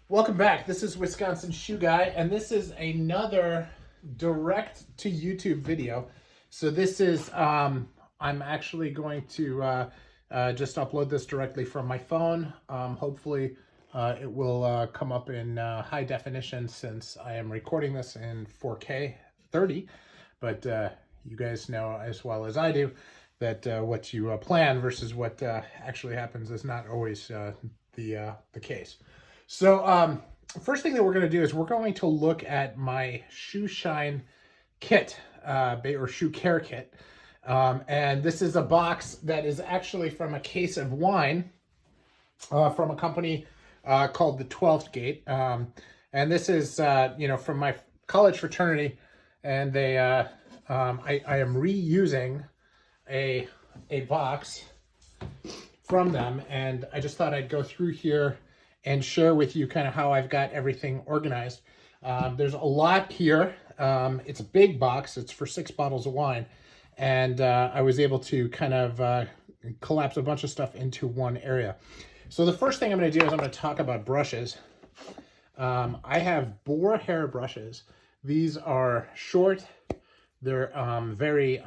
Welcome back. This is Wisconsin Shoe Guy, and this is another direct to YouTube video. So this is, I'm actually going to just upload this directly from my phone. Hopefully it will come up in high definition since I am recording this in 4K 30. But you guys know as well as I do that what you plan versus what actually happens is not always the case. So first thing that we're going to do is we're going to look at my shoe shine kit or shoe care kit. And this is a box that is actually from a case of wine from a company called the 12th Gate. And this is, from my college fraternity, and they, I am reusing a box from them. And I just thought I'd go through here and share with you kind of how I've got everything organized. There's a lot here. It's a big box. It's for 6 bottles of wine. And I was able to kind of collapse a bunch of stuff into one area. So the first thing I'm going to do is I'm going to talk about brushes. I have boar hair brushes. These are short. They're very,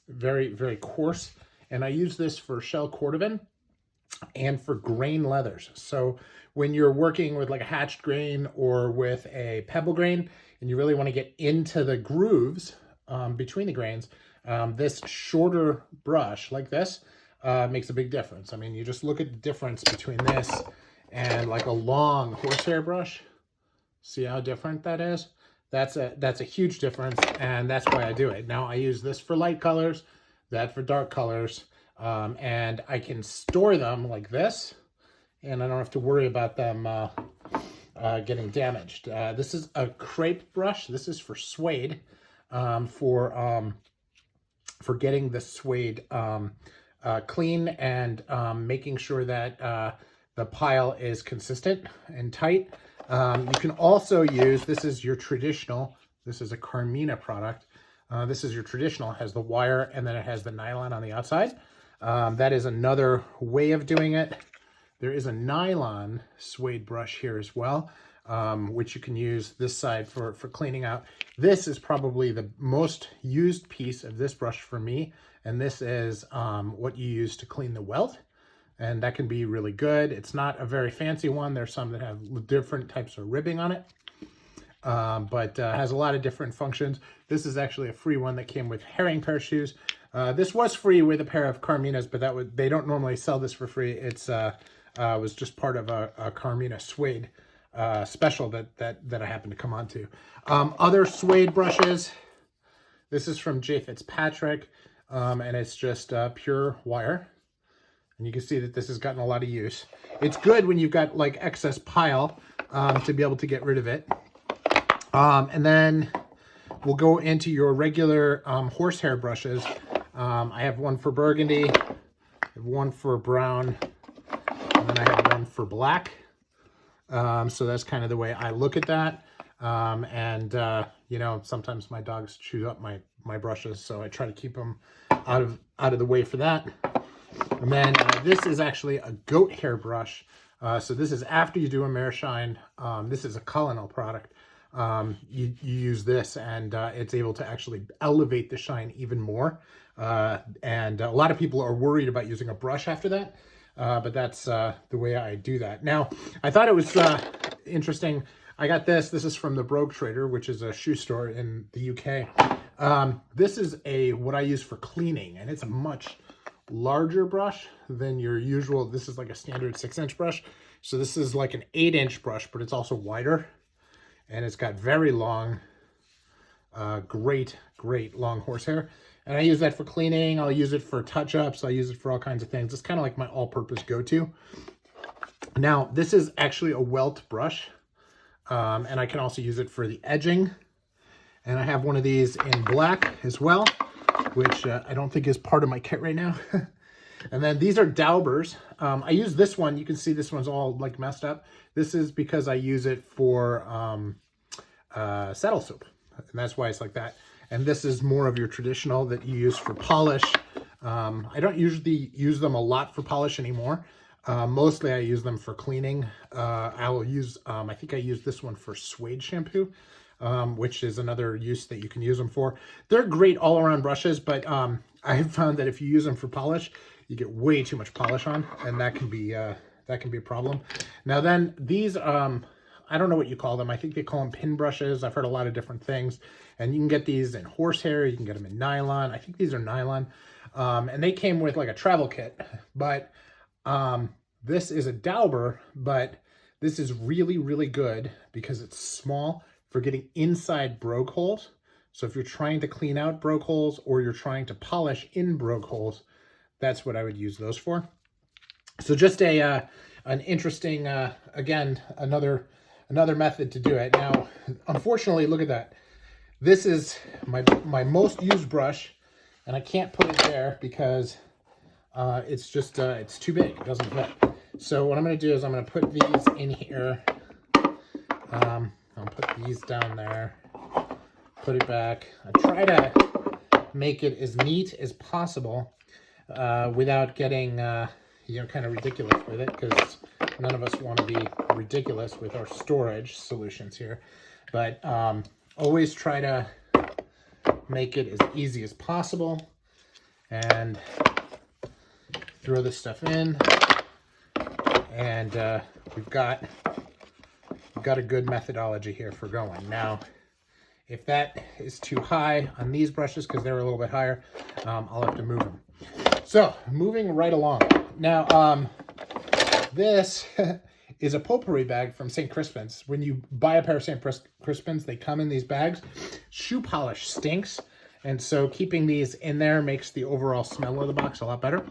very coarse. And I use this for shell cordovan and for grain leathers. So when you're working with like a hatched grain or with a pebble grain, and you really want to get into the grooves between the grains, this shorter brush like this makes a big difference. I mean, you just look at the difference between this and like a long horsehair brush. See how different that is? That's a huge difference, and that's why I do it. Now I use this for light colors, that for dark colors. And I can store them like this, and I don't have to worry about them getting damaged. This is a crepe brush. This is for suede, for getting the suede clean and making sure that the pile is consistent and tight. You can also use, this is your traditional, this is a Carmina product. This is your traditional, it has the wire and then it has the nylon on the outside. That is another way of doing it. There is a nylon suede brush here as well, which you can use this side for cleaning out. This is probably the most used piece of this brush for me, and this is what you use to clean the welt, and that can be really good. It's not a very fancy one. There's some that have different types of ribbing on it, but has a lot of different functions. This is actually a free one that came with herring pair of shoes. This was free with a pair of Carminas, but they don't normally sell this for free. It's was just part of a Carmina suede special that I happened to come onto. Other suede brushes. This is from J. Fitzpatrick, and it's just pure wire. And you can see that this has gotten a lot of use. It's good when you've got like excess pile to be able to get rid of it. And then we'll go into your regular horsehair brushes. I have one for burgundy, I have one for brown, and then I have one for black. So that's kind of the way I look at that. Sometimes my dogs chew up my brushes, so I try to keep them out of the way for that. And then this is actually a goat hair brush. So this is after you do a mare shine. This is a Colonel product. You use this, and it's able to actually elevate the shine even more. And a lot of people are worried about using a brush after that, but that's the way I do that. Now, I thought it was interesting. I got this. This is from the Brogue Trader, which is a shoe store in the UK. This is what I use for cleaning, and it's a much larger brush than your usual. This is like a standard 6-inch brush. So this is like an 8-inch brush, but it's also wider. And it's got very long, great long horsehair. And I use that for cleaning. I'll use it for touch-ups. I'll use it for all kinds of things. It's kind of like my all-purpose go-to. Now, this is actually a welt brush. And I can also use it for the edging. And I have one of these in black as well, which I don't think is part of my kit right now. And then these are Daubers. I use this one. You can see this one's all like messed up. This is because I use it for saddle soap, and that's why it's like that. And this is more of your traditional that you use for polish. I don't usually use them a lot for polish anymore, Mostly I use them for cleaning. I will use, I think I use this one for suede shampoo, which is another use that you can use them for. They're great all around brushes, but I have found that if you use them for polish, you get way too much polish on, and that can be a problem. Now then, these, I don't know what you call them. I think they call them pin brushes. I've heard a lot of different things, and you can get these in horsehair. You can get them in nylon. I think these are nylon, and they came with like a travel kit, but this is a dauber, but this is really, really good because it's small for getting inside brogue holes. So if you're trying to clean out brogue holes or you're trying to polish in brogue holes, that's what I would use those for. So just an interesting, again, another method to do it. Now, unfortunately, look at that. This is my most used brush, and I can't put it there because it's just, it's too big. It doesn't fit. So what I'm going to do is I'm going to put these in here. I'll put these down there, put it back. I try to make it as neat as possible without getting, you know, kind of ridiculous with it, because none of us want to be ridiculous with our storage solutions here. But always try to make it as easy as possible and throw this stuff in, and we've got a good methodology here for going. Now, if that is too high on these brushes, because they're a little bit higher, I'll have to move them. So, moving right along. Now, this is a potpourri bag from St. Crispin's. When you buy a pair of St. Crispin's, they come in these bags. Shoe polish stinks, and so keeping these in there makes the overall smell of the box a lot better.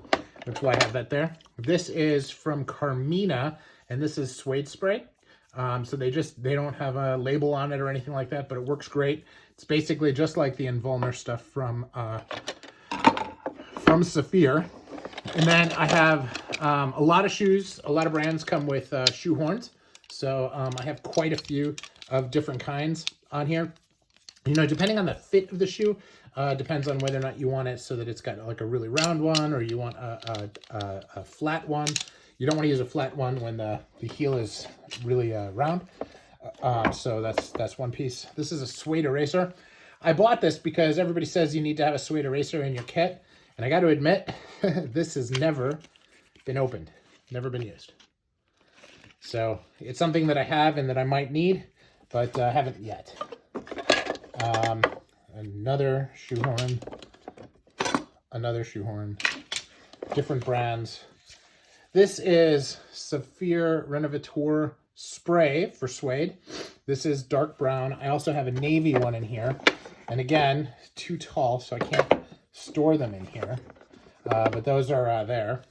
That's why I have that there. This is from Carmina, and this is suede spray. So they don't have a label on it or anything like that, but it works great. It's basically just like the Invulner stuff from Saphir. And then I have a lot of shoes. A lot of brands come with shoe horns. So I have quite a few of different kinds on here. You know, depending on the fit of the shoe, depends on whether or not you want it so that it's got like a really round one, or you want a flat one. You don't want to use a flat one when the heel is really round. So that's one piece. This is a suede eraser. I bought this because everybody says you need to have a suede eraser in your kit. And I got to admit, this has never been opened, never been used. So it's something that I have and that I might need, but haven't yet. Another shoehorn, different brands. This is Saphir Renovateur spray for suede. This is dark brown. I also have a navy one in here. And again, too tall, so I can't store them in here. But those are there.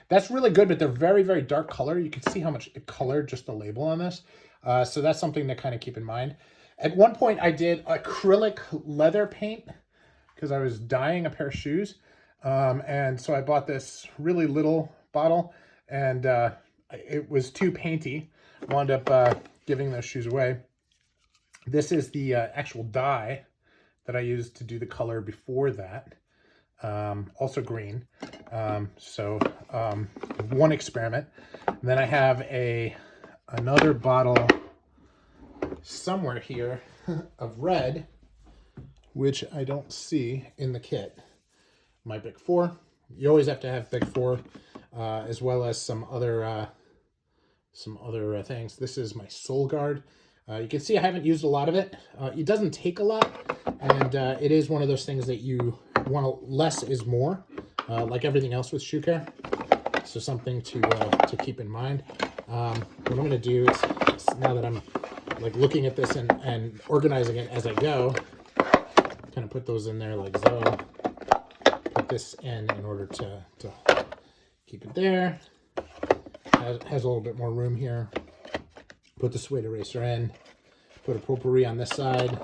That's really good, but they're very, very dark color. You can see how much it colored just the label on this. So that's something to kind of keep in mind. At one point, I did acrylic leather paint because I was dyeing a pair of shoes. And so I bought this really little bottle, and it was too painty. Wound up giving those shoes away. This is the actual dye that I used to do the color before that. Also green. So one experiment. And then I have another bottle somewhere here of red, which I don't see in the kit. My Big Four. You always have to have Big Four, as well as some other things. This is my Soul Guard. You can see I haven't used a lot of it. It doesn't take a lot, and it is one of those things that you want to, less is more, like everything else with shoe care. So something to keep in mind. What I'm going to do is, now that I'm like looking at this and organizing it as I go, kind of put those in there like so. Put this in order to keep it there. Has a little bit more room here. Put the suede eraser in. Put a potpourri on this side.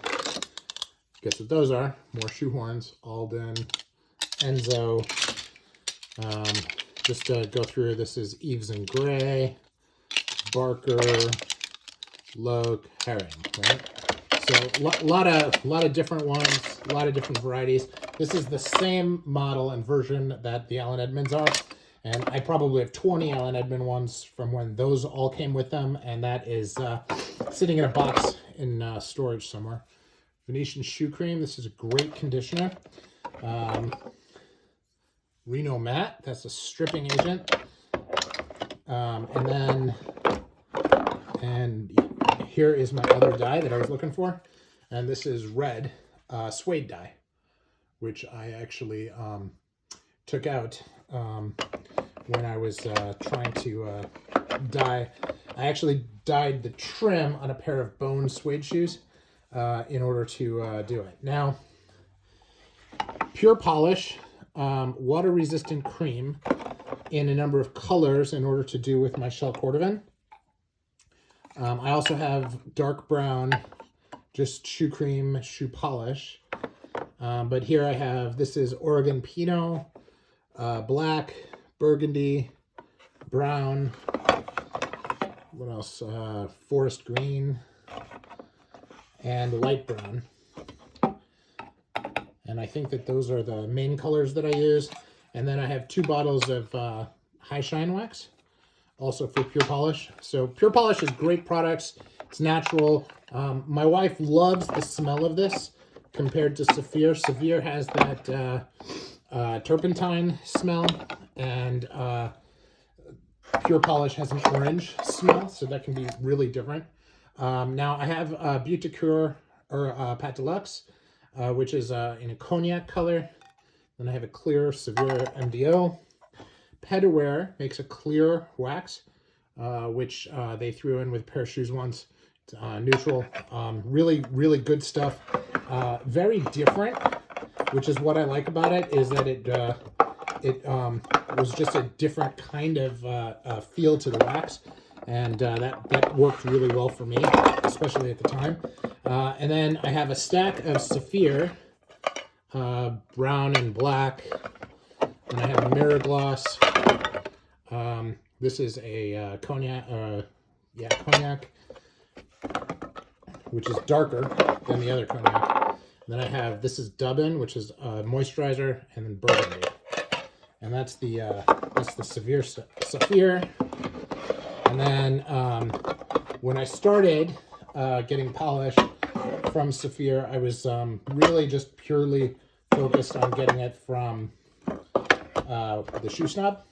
Guess what those are? More shoehorns. Alden, Enzo. Just to go through, this is Eves and Gray, Barker, Loke, Herring, right? So a lot of different ones, a lot of different varieties. This is the same model and version that the Allen Edmonds are. And I probably have 20 Allen Edmond ones from when those all came with them, and that is sitting in a box in storage somewhere. Venetian Shoe Cream, this is a great conditioner. Reno Matte, that's a stripping agent. And here is my other dye that I was looking for, and this is red suede dye, which I actually took out when I was trying to dye. I actually dyed the trim on a pair of bone suede shoes in order to do it. Now, pure polish, water resistant cream in a number of colors in order to do with my shell cordovan. I also have dark brown, just shoe cream, shoe polish. But here I have, this is Oregon Pinot, black, burgundy, brown, what else? Forest green, and light brown. And I think that those are the main colors that I use. And then I have 2 bottles of high shine wax, also for pure polish. So pure polish is great products. It's natural. My wife loves the smell of this compared to Saphir. Saphir has that turpentine smell, and pure polish has an orange smell, so that can be really different. Now I have Butte de Coeur, or Pat Deluxe, which is in a cognac color. Then I have a clear Saphir MDO. Pedaware makes a clear wax, which they threw in with a pair of shoes once. It's neutral. Really, really good stuff. Very different, which is what I like about it, is that it was just a different kind of feel to the wax, and that worked really well for me, especially at the time. And then I have a stack of Saphir, brown and black, and I have a mirror gloss. This is a cognac, cognac, which is darker than the other cognac. And then I have, this is Dubbin, which is moisturizer, and then burgundy. And that's the Saphir. And then when I started getting polish from Saphir, I was really just purely focused on getting it from the Shoe Snob.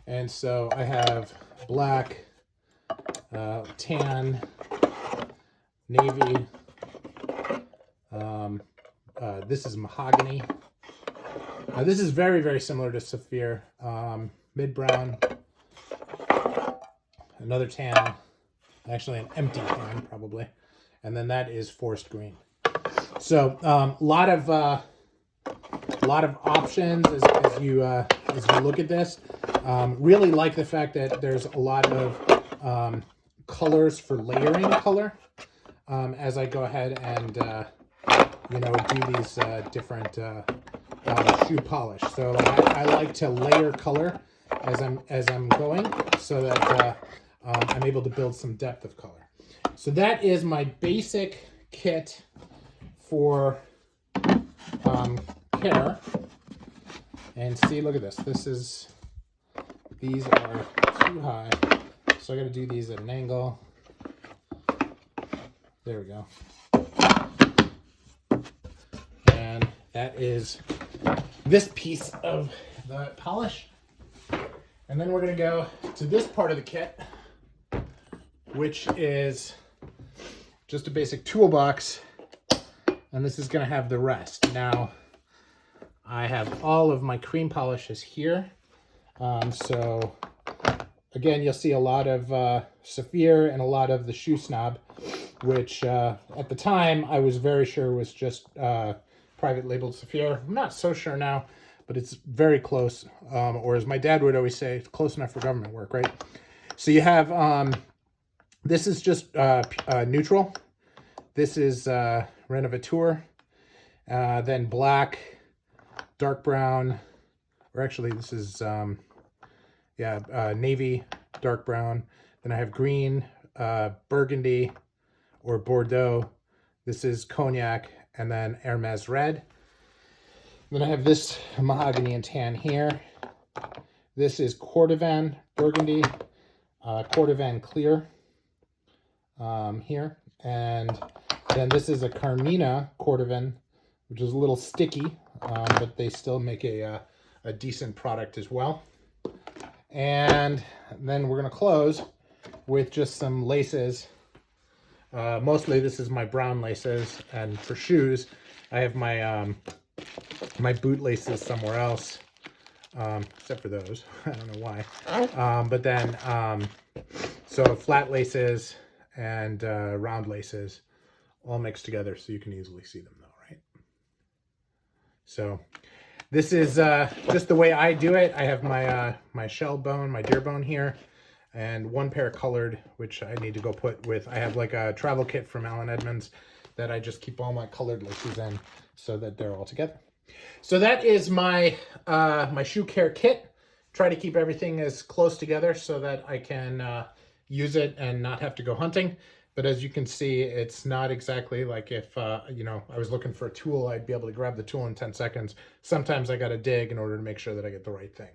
And so I have black, tan, navy, this is mahogany. This is very, very similar to Saphir. Mid-brown, another tan, actually an empty tan probably, and then that is forest green. So a lot of options as you look at this. Really like the fact that there's a lot of colors for layering color as I go ahead and do these different shoe polish. So I like to layer color as I'm going, so that I'm able to build some depth of color. So that is my basic kit for care. And see, look at this. These are too high, so I got to do these at an angle. There we go. And that is this piece of the polish. And then we're going to go to this part of the kit, which is just a basic toolbox. And this is going to have the rest. Now, I have all of my cream polishes here. So, again, you'll see a lot of Saphir and a lot of the Shoe Snob, which at the time I was very sure was just private labeled Saphir. I'm not so sure now, but it's very close. Or as my dad would always say, it's close enough for government work, right? So you have, this is just neutral. This is Renovateur. Then black, dark brown, or actually this is, navy, dark brown. Then I have green, burgundy, or Bordeaux. This is cognac, and then Hermes red. Then I have this mahogany and tan here. This is Cordovan Burgundy, Cordovan Clear here. And then this is a Carmina Cordovan, which is a little sticky, but they still make a decent product as well. And then we're going to close with just some laces. Mostly this is my brown laces, and for shoes, I have my my boot laces somewhere else, except for those. I don't know why. But then, so flat laces and round laces all mixed together so you can easily see them though, right? So this is just the way I do it. I have my my shell bone, my deer bone here, and one pair colored, which I need to go put with. I have like a travel kit from Allen Edmonds that I just keep all my colored laces in so that they're all together. So that is my my shoe care kit. Try to keep everything as close together so that I can use it and not have to go hunting. But as you can see, it's not exactly like if, you know, I was looking for a tool, I'd be able to grab the tool in 10 seconds. Sometimes I got to dig in order to make sure that I get the right thing.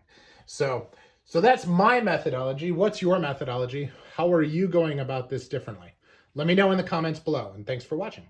So that's my methodology. What's your methodology? How are you going about this differently? Let me know in the comments below, and thanks for watching.